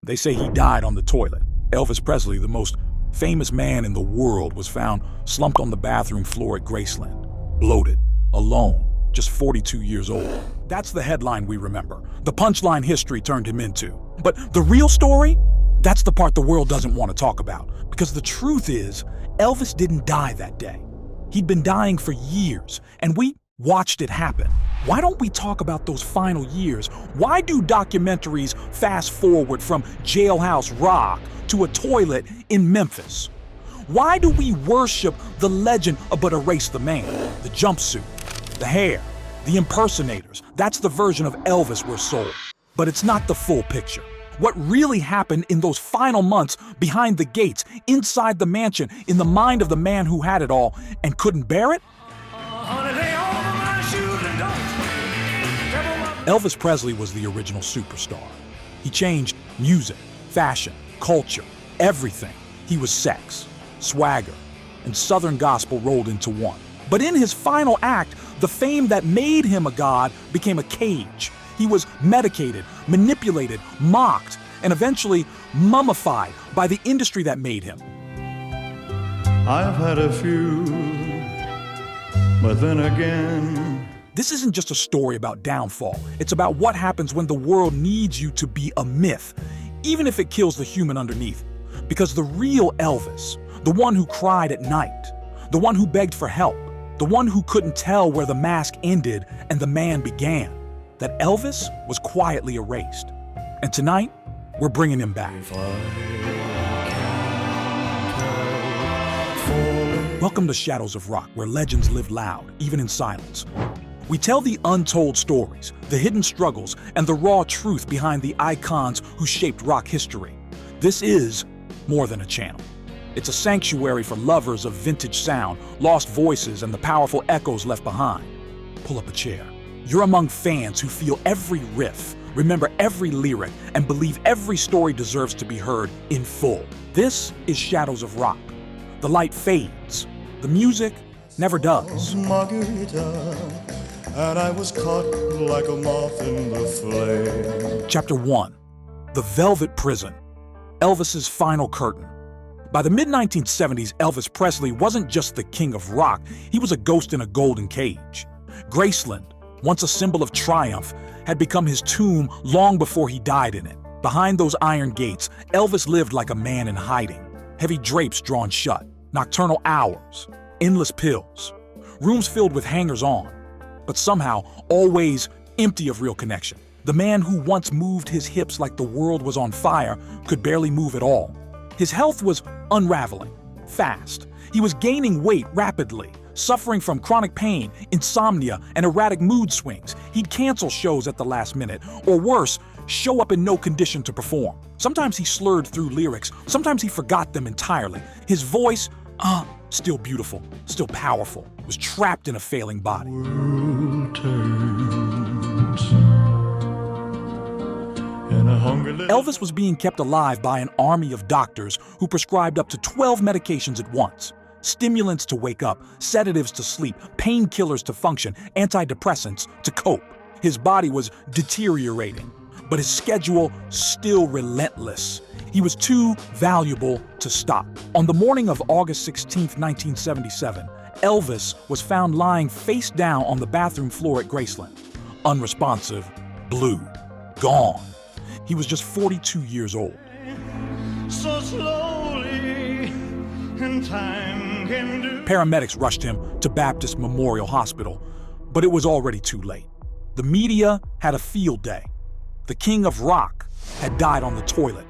They say he died on the toilet. Elvis Presley, the most famous man in the world, was found slumped on the bathroom floor at Graceland, bloated, alone, just 42 years old. That's the headline we remember. The punchline history turned him into. But the real story? That's the part the world doesn't want to talk about. Because the truth is, Elvis didn't die that day. He'd been dying for years, and we watched it happen. Why don't we talk about those final years? Why do documentaries fast forward from jailhouse rock to a toilet in Memphis? Why do we worship the legend but erase the man? The jumpsuit, the hair, the impersonators. That's the version of Elvis we're sold. But it's not the full picture. What really happened in those final months behind the gates, inside the mansion, in the mind of the man who had it all and couldn't bear it? Elvis Presley was the original superstar. He changed music, fashion, culture, everything. He was sex, swagger, and Southern gospel rolled into one. But in his final act, the fame that made him a god became a cage. He was medicated, manipulated, mocked, and eventually mummified by the industry that made him. I've had a few, but then again... This isn't just a story about downfall. It's about what happens when the world needs you to be a myth, even if it kills the human underneath. Because the real Elvis, the one who cried at night, the one who begged for help, the one who couldn't tell where the mask ended and the man began, that Elvis was quietly erased. And tonight, we're bringing him back. Welcome to Shadows of Rock, where legends live loud, even in silence. We tell the untold stories, the hidden struggles, and the raw truth behind the icons who shaped rock history. This is more than a channel. It's a sanctuary for lovers of vintage sound, lost voices, and the powerful echoes left behind. Pull up a chair. You're among fans who feel every riff, remember every lyric, and believe every story deserves to be heard in full. This is Shadows of Rock. The light fades. The music never does. And I was caught like a moth in the flame. Chapter 1. The Velvet Prison. Elvis's final curtain. By the mid-1970s, Elvis Presley wasn't just the king of rock, he was a ghost in a golden cage. Graceland, once a symbol of triumph, had become his tomb long before he died in it. Behind those iron gates, Elvis lived like a man in hiding. Heavy drapes drawn shut, nocturnal hours, endless pills, rooms filled with hangers-on, but somehow always empty of real connection. The man who once moved his hips like the world was on fire could barely move at all. His health was unraveling, fast. He was gaining weight rapidly, suffering from chronic pain, insomnia, and erratic mood swings. He'd cancel shows at the last minute, or worse, show up in no condition to perform. Sometimes he slurred through lyrics, sometimes he forgot them entirely. His voice, still beautiful, still powerful, was trapped in a failing body. Elvis was being kept alive by an army of doctors who prescribed up to 12 medications at once. Stimulants to wake up, sedatives to sleep, painkillers to function, antidepressants to cope. His body was deteriorating, but his schedule still relentless. He was too valuable to stop. On the morning of August 16, 1977, Elvis was found lying face down on the bathroom floor at Graceland. Unresponsive, blue, gone. He was just 42 years old. So slowly, and time can do. Paramedics rushed him to Baptist Memorial Hospital, but it was already too late. The media had a field day. The king of rock had died on the toilet.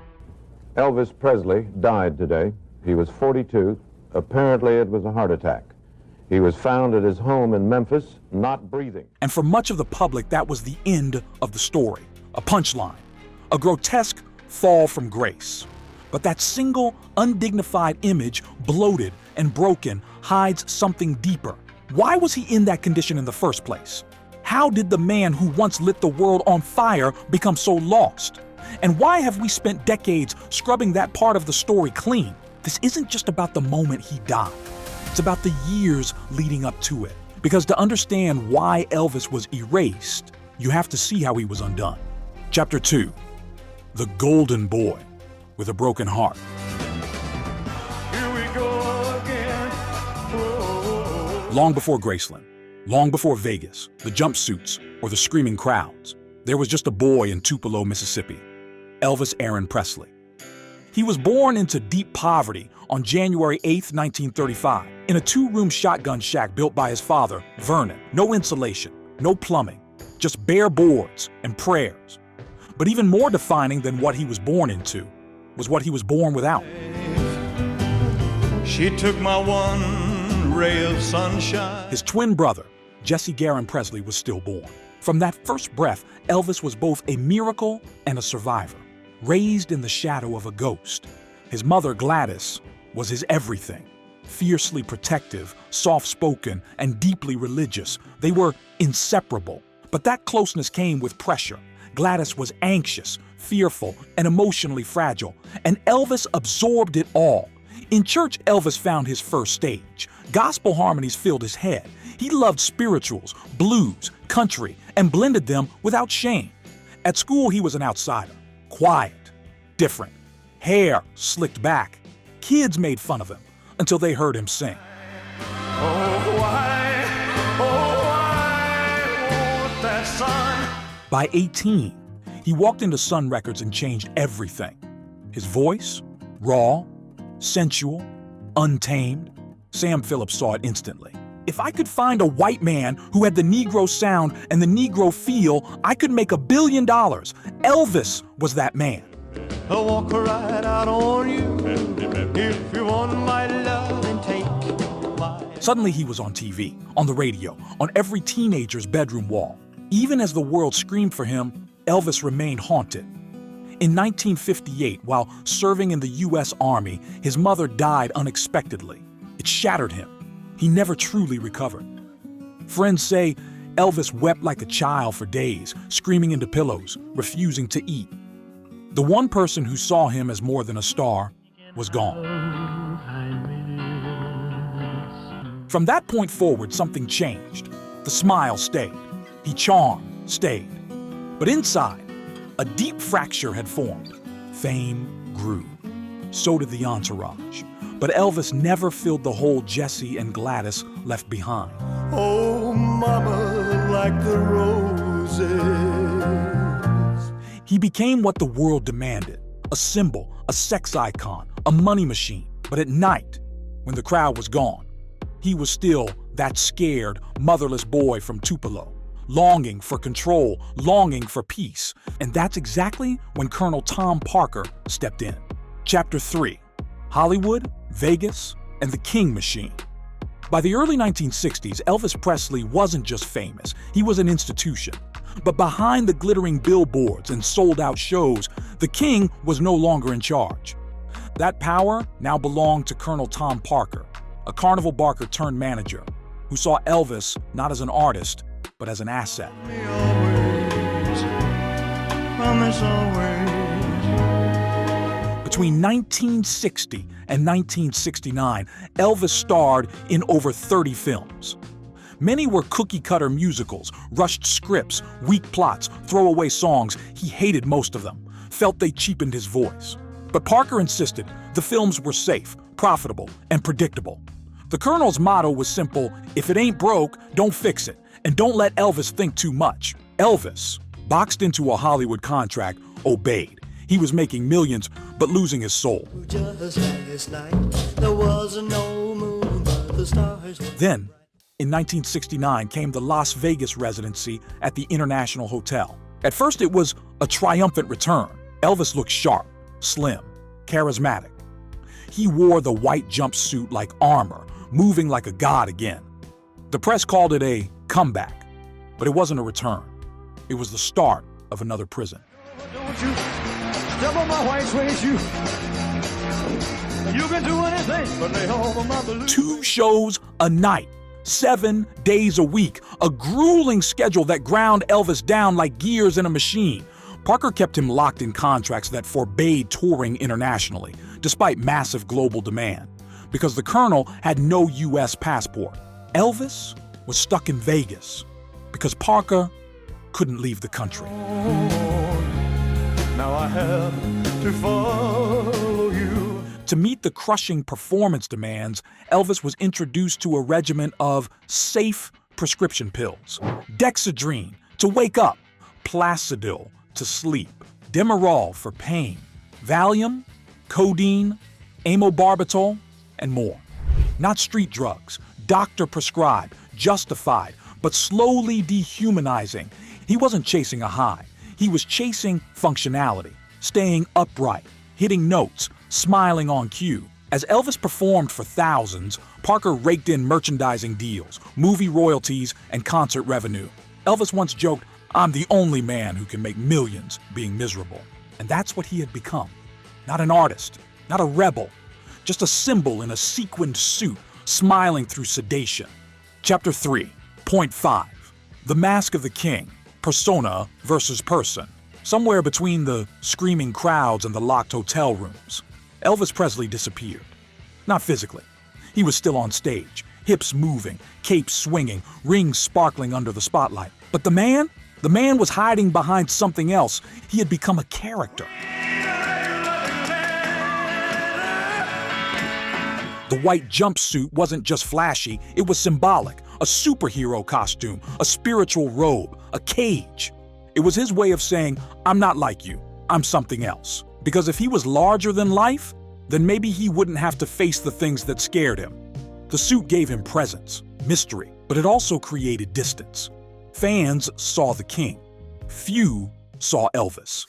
Elvis Presley died today. He was 42. Apparently it was a heart attack. He was found at his home in Memphis, not breathing. And for much of the public, that was the end of the story. A punchline. A grotesque fall from grace. But that single, undignified image, bloated and broken, hides something deeper. Why was he in that condition in the first place? How did the man who once lit the world on fire become so lost? And why have we spent decades scrubbing that part of the story clean? This isn't just about the moment he died. It's about the years leading up to it. Because to understand why Elvis was erased, you have to see how he was undone. Chapter 2. The Golden Boy. with a broken heart. Here we go again. Whoa. Long before Graceland, long before Vegas, the jumpsuits, or the screaming crowds, there was just a boy in Tupelo, Mississippi, Elvis Aaron Presley. He was born into deep poverty on January 8, 1935, in a two-room shotgun shack built by his father, Vernon. No insulation, no plumbing, just bare boards and prayers. But even more defining than what he was born into was what he was born without. She took my one ray of sunshine. His twin brother, Jesse Garon Presley, was stillborn. From that first breath, Elvis was both a miracle and a survivor, raised in the shadow of a ghost. His mother, Gladys, was his everything. Fiercely protective, soft-spoken, and deeply religious, they were inseparable. But that closeness came with pressure. Gladys was anxious, fearful, and emotionally fragile, and Elvis absorbed it all. In church, Elvis found his first stage. Gospel harmonies filled his head. He loved spirituals, blues, country, and blended them without shame. At school, he was an outsider, quiet, different, hair slicked back. Kids made fun of him until they heard him sing. Oh, why won't that sun? By 18, he walked into Sun Records and changed everything. His voice, raw, sensual, untamed. Sam Phillips saw it instantly. If I could find a white man who had the Negro sound and the Negro feel, I could make $1 billion. Elvis was that man. I'll walk right out on you if you want my love and take my... Suddenly he was on TV, on the radio, on every teenager's bedroom wall. Even as the world screamed for him, Elvis remained haunted. In 1958, while serving in the U.S. Army, his mother died unexpectedly. It shattered him. He never truly recovered. Friends say Elvis wept like a child for days, screaming into pillows, refusing to eat. The one person who saw him as more than a star was gone. From that point forward, something changed. The smile stayed. He charmed, stayed. But inside, a deep fracture had formed. Fame grew. So did the entourage. But Elvis never filled the hole Jesse and Gladys left behind. Oh, mama, like the roses. He became what the world demanded, a symbol, a sex icon, a money machine. But at night, when the crowd was gone, he was still that scared, motherless boy from Tupelo, longing for control, longing for peace. And that's exactly when Colonel Tom Parker stepped in. Chapter 3, Hollywood, Vegas, and the King Machine. By the early 1960s, Elvis Presley wasn't just famous, he was an institution. But behind the glittering billboards and sold-out shows, the King was no longer in charge. That power now belonged to Colonel Tom Parker, a carnival barker turned manager, who saw Elvis not as an artist, but as an asset. Me always, promise always. Between 1960 and 1969, Elvis starred in over 30 films. Many were cookie-cutter musicals, rushed scripts, weak plots, throwaway songs. He hated most of them, felt they cheapened his voice. But Parker insisted the films were safe, profitable, and predictable. The Colonel's motto was simple: if it ain't broke, don't fix it, and don't let Elvis think too much. Elvis, boxed into a Hollywood contract, obeyed. He was making millions, but losing his soul. Just last night, there was no moon, but the stars were... Then, in 1969, came the Las Vegas residency at the International Hotel. At first, it was a triumphant return. Elvis looked sharp, slim, charismatic. He wore the white jumpsuit like armor, moving like a god again. The press called it a comeback, but it wasn't a return. It was the start of another prison. Don't you step on my white suede shoe. You can do anything but lay over my balloon. 2 shows a night, 7 days a week, a grueling schedule that ground Elvis down like gears in a machine. Parker kept him locked in contracts that forbade touring internationally, despite massive global demand, because the Colonel had no U.S. passport. Elvis was stuck in Vegas because Parker couldn't leave the country. Now I have to follow you. To meet the crushing performance demands, Elvis was introduced to a regimen of safe prescription pills. Dexedrine to wake up, Placidil to sleep, Demerol for pain, Valium, codeine, amobarbital, and more. Not street drugs, doctor-prescribed, justified, but slowly dehumanizing. He wasn't chasing a high. He was chasing functionality, staying upright, hitting notes, smiling on cue. As Elvis performed for thousands, Parker raked in merchandising deals, movie royalties, and concert revenue. Elvis once joked, "I'm the only man who can make millions being miserable." And that's what he had become. Not an artist, not a rebel, just a symbol in a sequined suit, smiling through sedation. Chapter 3.5. The Mask of the King, persona versus person. Somewhere between the screaming crowds and the locked hotel rooms, Elvis Presley disappeared. Not physically. He was still on stage, hips moving, cape swinging, rings sparkling under the spotlight. But the man was hiding behind something else. He had become a character. The white jumpsuit wasn't just flashy, it was symbolic. A superhero costume, a spiritual robe, a cage. It was his way of saying, "I'm not like you, I'm something else." Because if he was larger than life, then maybe he wouldn't have to face the things that scared him. The suit gave him presence, mystery, but it also created distance. Fans saw the king. Few saw Elvis.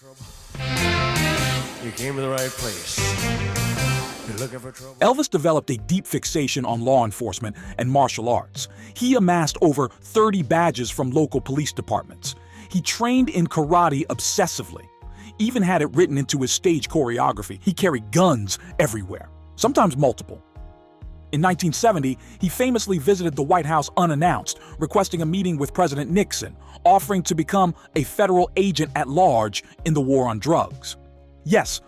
You came to the right place. You're looking for trouble. Elvis developed a deep fixation on law enforcement and martial arts. He amassed over 30 badges from local police departments. He trained in karate obsessively, even had it written into his stage choreography. He carried guns everywhere, sometimes multiple. In 1970, he famously visited the White House unannounced, requesting a meeting with President Nixon, offering to become a federal agent at large in the war on drugs. Yes,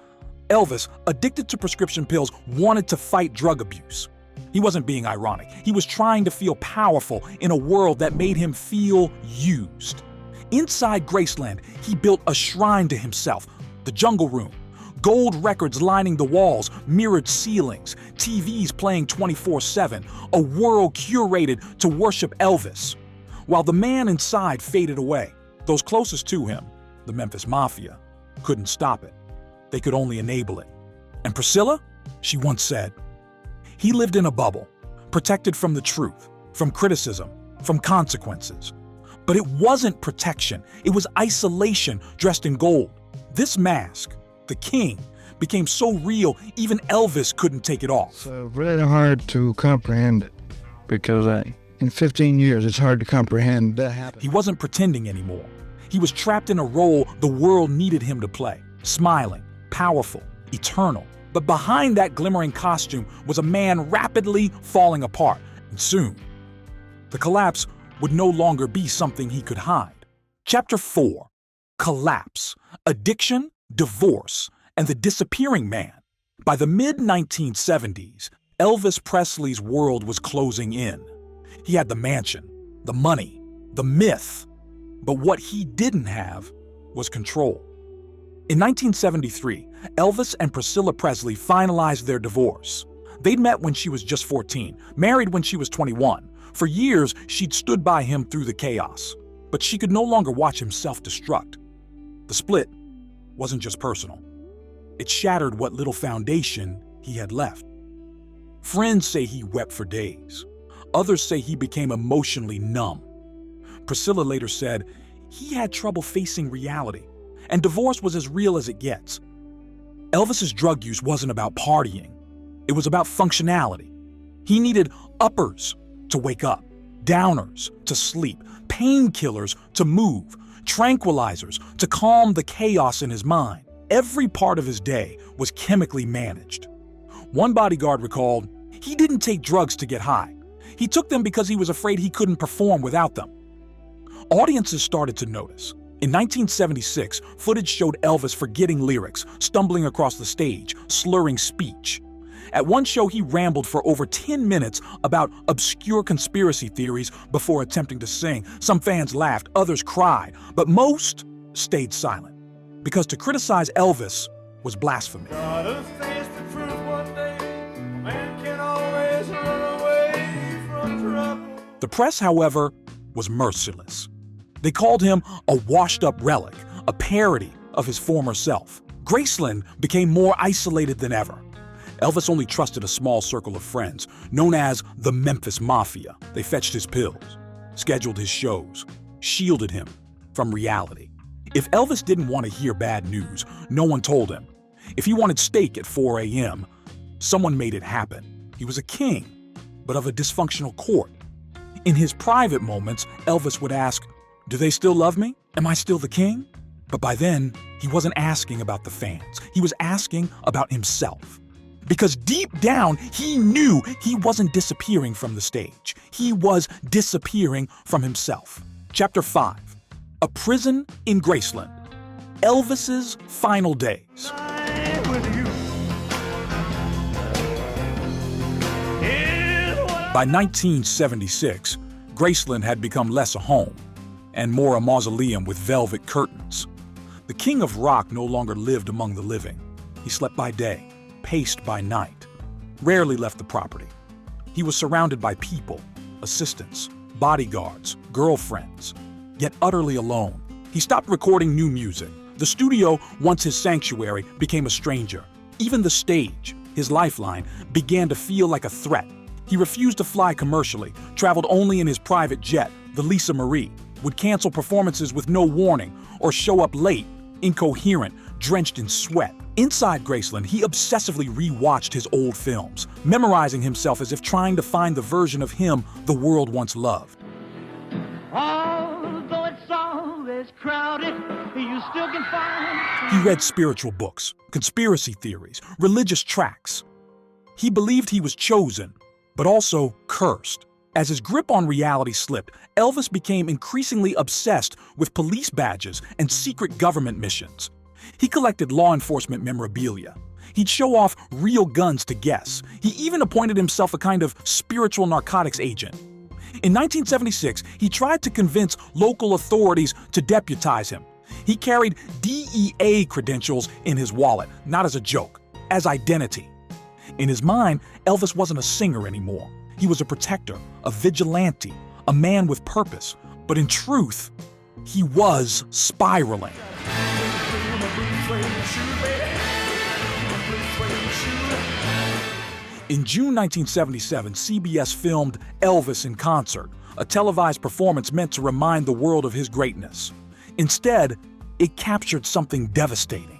Elvis, addicted to prescription pills, wanted to fight drug abuse. He wasn't being ironic. He was trying to feel powerful in a world that made him feel used. Inside Graceland, he built a shrine to himself, the Jungle Room. Gold records lining the walls, mirrored ceilings, TVs playing 24/7, a world curated to worship Elvis. While the man inside faded away, those closest to him, the Memphis Mafia, couldn't stop it. They could only enable it. And Priscilla, she once said, he lived in a bubble, protected from the truth, from criticism, from consequences. But it wasn't protection, it was isolation dressed in gold. This mask, the king, became so real even Elvis couldn't take it off. So really hard to comprehend it because in 15 years it's hard to comprehend that happened. He wasn't pretending anymore. He was trapped in a role the world needed him to play, smiling, powerful, eternal. But behind that glimmering costume was a man rapidly falling apart, and soon, the collapse would no longer be something he could hide. Chapter 4. Collapse, addiction, divorce, and the disappearing man. By the mid-1970s, Elvis Presley's world was closing in. He had the mansion, the money, the myth, but what he didn't have was control. In 1973, Elvis and Priscilla Presley finalized their divorce. They'd met when she was just 14, married when she was 21. For years, she'd stood by him through the chaos, but she could no longer watch him self-destruct. The split wasn't just personal. It shattered what little foundation he had left. Friends say he wept for days. Others say he became emotionally numb. Priscilla later said he had trouble facing reality, and divorce was as real as it gets. Elvis's drug use wasn't about partying. It was about functionality. He needed uppers to wake up, downers to sleep, painkillers to move, tranquilizers to calm the chaos in his mind. Every part of his day was chemically managed. One bodyguard recalled, he didn't take drugs to get high. He took them because he was afraid he couldn't perform without them. Audiences started to notice. In 1976, footage showed Elvis forgetting lyrics, stumbling across the stage, slurring speech. At one show, he rambled for over 10 minutes about obscure conspiracy theories before attempting to sing. Some fans laughed, others cried, but most stayed silent. Because to criticize Elvis was blasphemy. Gotta face the truth one day. A man can always run away from trouble. The press, however, was merciless. They called him a washed-up relic, a parody of his former self. Graceland became more isolated than ever. Elvis only trusted a small circle of friends, known as the Memphis Mafia. They fetched his pills, scheduled his shows, shielded him from reality. If Elvis didn't want to hear bad news, no one told him. If he wanted steak at 4 a.m., someone made it happen. He was a king, but of a dysfunctional court. In his private moments, Elvis would ask, "Do they still love me? Am I still the king?" But by then, he wasn't asking about the fans. He was asking about himself. Because deep down, he knew he wasn't disappearing from the stage. He was disappearing from himself. Chapter 5. A Prison in Graceland. Elvis's Final Days. By 1976, Graceland had become less a home and more a mausoleum with velvet curtains. The king of rock no longer lived among the living. He slept by day, paced by night, rarely left the property. He was surrounded by people, assistants, bodyguards, girlfriends, yet utterly alone. He stopped recording new music. The studio, once his sanctuary, became a stranger. Even the stage, his lifeline, began to feel like a threat. He refused to fly commercially, traveled only in his private jet, the Lisa Marie, would cancel performances with no warning or show up late, incoherent, drenched in sweat. Inside Graceland, he obsessively rewatched his old films, memorizing himself as if trying to find the version of him the world once loved. Although it's always crowded, you still can find. He read spiritual books, conspiracy theories, religious tracts. He believed he was chosen, but also cursed. As his grip on reality slipped, Elvis became increasingly obsessed with police badges and secret government missions. He collected law enforcement memorabilia. He'd show off real guns to guests. He even appointed himself a kind of spiritual narcotics agent. In 1976, he tried to convince local authorities to deputize him. He carried DEA credentials in his wallet, not as a joke, as identity. In his mind, Elvis wasn't a singer anymore. He was a protector, a vigilante, a man with purpose. But in truth, he was spiraling. In June 1977, CBS filmed Elvis in Concert, a televised performance meant to remind the world of his greatness. Instead, it captured something devastating.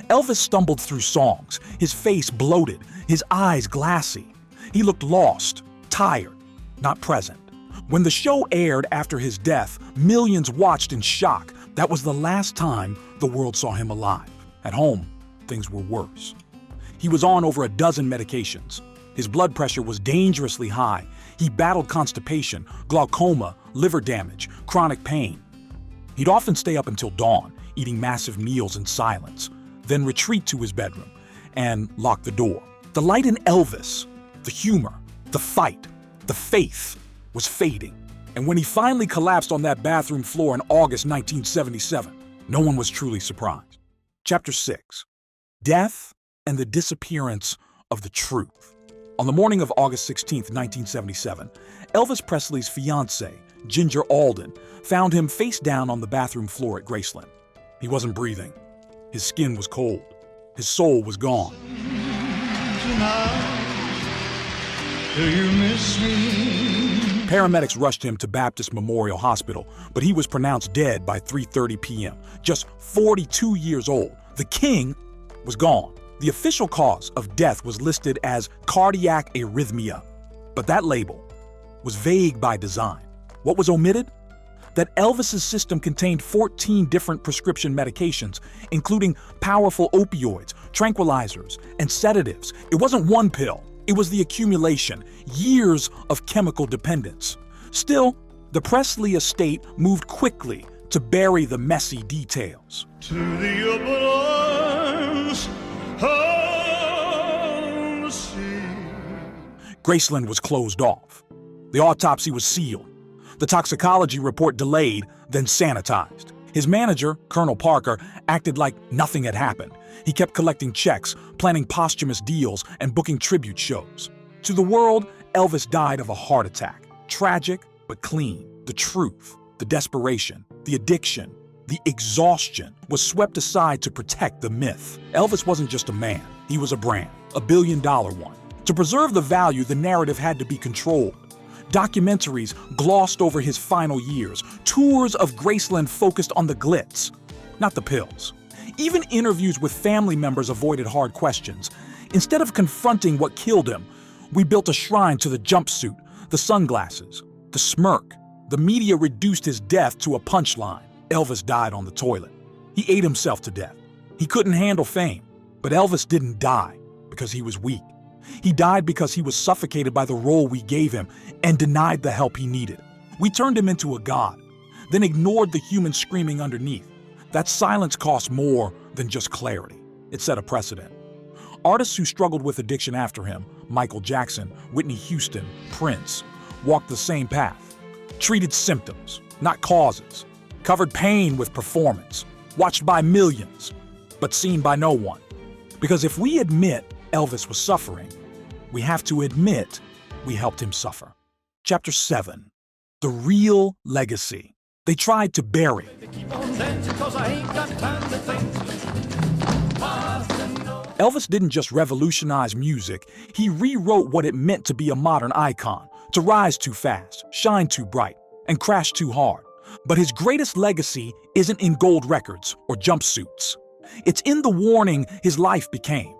Elvis stumbled through songs, his face bloated, his eyes glassy. He looked lost, tired, not present. When the show aired after his death, millions watched in shock. That was the last time the world saw him alive. At home, things were worse. He was on over a dozen medications. His blood pressure was dangerously high. He battled constipation, glaucoma, liver damage, chronic pain. He'd often stay up until dawn, eating massive meals in silence, then retreat to his bedroom and lock the door. The light in Elvis, the humor, the fight, the faith was fading. And when he finally collapsed on that bathroom floor in August 1977, no one was truly surprised. Chapter 6. Death and the Disappearance of the Truth. On the morning of August 16, 1977, Elvis Presley's fiancée, Ginger Alden, found him face down on the bathroom floor at Graceland. He wasn't breathing. His skin was cold. His soul was gone. Do you miss me? Paramedics rushed him to Baptist Memorial Hospital, but he was pronounced dead by 3:30 p.m., just 42 years old. The king was gone. The official cause of death was listed as cardiac arrhythmia, but that label was vague by design. What was omitted? That Elvis's system contained 14 different prescription medications, including powerful opioids, tranquilizers, and sedatives. It wasn't one pill. It was the accumulation, years of chemical dependence. Still, the Presley estate moved quickly to bury the messy details. To the open arms of the sea. Graceland was closed off. The autopsy was sealed. The toxicology report delayed, then sanitized. His manager, Colonel Parker, acted like nothing had happened. He kept collecting checks, planning posthumous deals, and booking tribute shows. To the world, Elvis died of a heart attack. Tragic, but clean. The truth, the desperation, the addiction, the exhaustion was swept aside to protect the myth. Elvis wasn't just a man, he was a brand, a billion-dollar one. To preserve the value, the narrative had to be controlled. Documentaries glossed over his final years. Tours of Graceland focused on the glitz, not the pills. Even interviews with family members avoided hard questions. Instead of confronting what killed him, we built a shrine to the jumpsuit, the sunglasses, the smirk. The media reduced his death to a punchline. Elvis died on the toilet. He ate himself to death. He couldn't handle fame. But Elvis didn't die because he was weak. He died because he was suffocated by the role we gave him and denied the help he needed. We turned him into a god, then ignored the human screaming underneath. That silence cost more than just clarity. It set a precedent. Artists who struggled with addiction after him, Michael Jackson, Whitney Houston, Prince, walked the same path. Treated symptoms, not causes. Covered pain with performance. Watched by millions, but seen by no one. Because if we admit Elvis was suffering, we have to admit we helped him suffer. Chapter 7. The Real Legacy. They tried to bury. Elvis didn't just revolutionize music, he rewrote what it meant to be a modern icon, to rise too fast, shine too bright, and crash too hard. But his greatest legacy isn't in gold records or jumpsuits. It's in the warning his life became.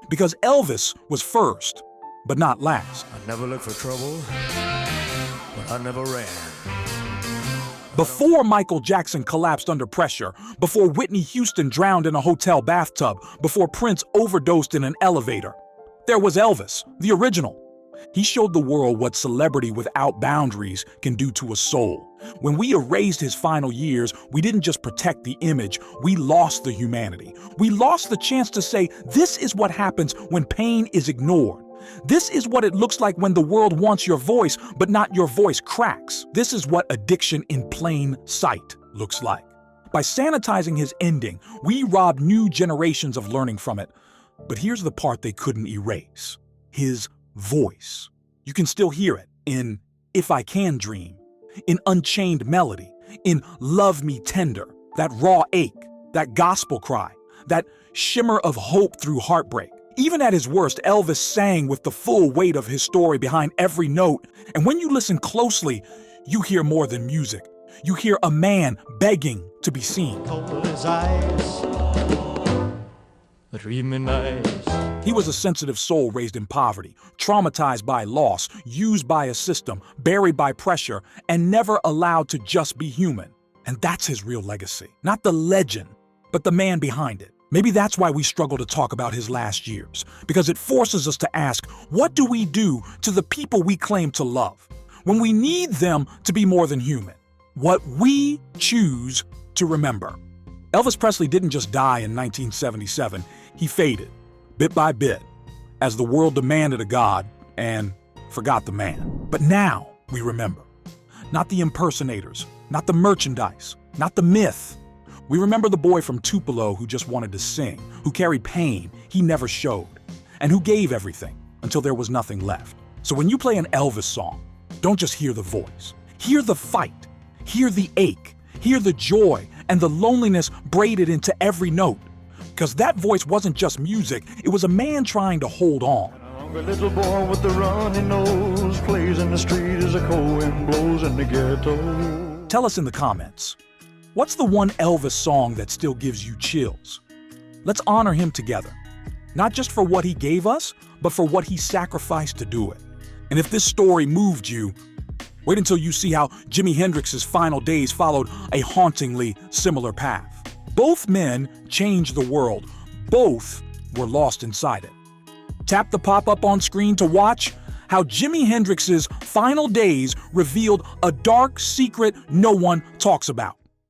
Because Elvis was first, but not last. I never looked for trouble, but I never ran. Before Michael Jackson collapsed under pressure, before Whitney Houston drowned in a hotel bathtub, before Prince overdosed in an elevator, there was Elvis, the original. He showed the world what celebrity without boundaries can do to a soul. When we erased his final years, we didn't just protect the image, we lost the humanity. We lost the chance to say, this is what happens when pain is ignored. This is what it looks like when the world wants your voice, but not your voice cracks. This is what addiction in plain sight looks like. By sanitizing his ending, we robbed new generations of learning from it. But here's the part they couldn't erase. His voice. You can still hear it in If I Can Dream, in Unchained Melody, in Love Me Tender, that raw ache, that gospel cry, that shimmer of hope through heartbreak. Even at his worst, Elvis sang with the full weight of his story behind every note. And when you listen closely, you hear more than music. You hear a man begging to be seen. Cold as ice, a dreamy night. He was a sensitive soul raised in poverty, traumatized by loss, used by a system, buried by pressure, and never allowed to just be human. And that's his real legacy. Not the legend, but the man behind it. Maybe that's why we struggle to talk about his last years, because it forces us to ask, what do we do to the people we claim to love when we need them to be more than human? What we choose to remember. Elvis Presley didn't just die in 1977, he faded, bit by bit, as the world demanded a god and forgot the man. But now we remember. Not the impersonators, not the merchandise, not the myth. We remember the boy from Tupelo who just wanted to sing, who carried pain he never showed, and who gave everything until there was nothing left. So when you play an Elvis song, don't just hear the voice. Hear the fight, hear the ache, hear the joy and the loneliness braided into every note. Because that voice wasn't just music, it was a man trying to hold on. A hungry little boy with the runny nose plays in the street as a cold wind blows in the ghetto. Tell us in the comments. What's the one Elvis song that still gives you chills? Let's honor him together. Not just for what he gave us, but for what he sacrificed to do it. And if this story moved you, wait until you see how Jimi Hendrix's final days followed a hauntingly similar path. Both men changed the world. Both were lost inside it. Tap the pop-up on screen to watch how Jimi Hendrix's final days revealed a dark secret no one talks about.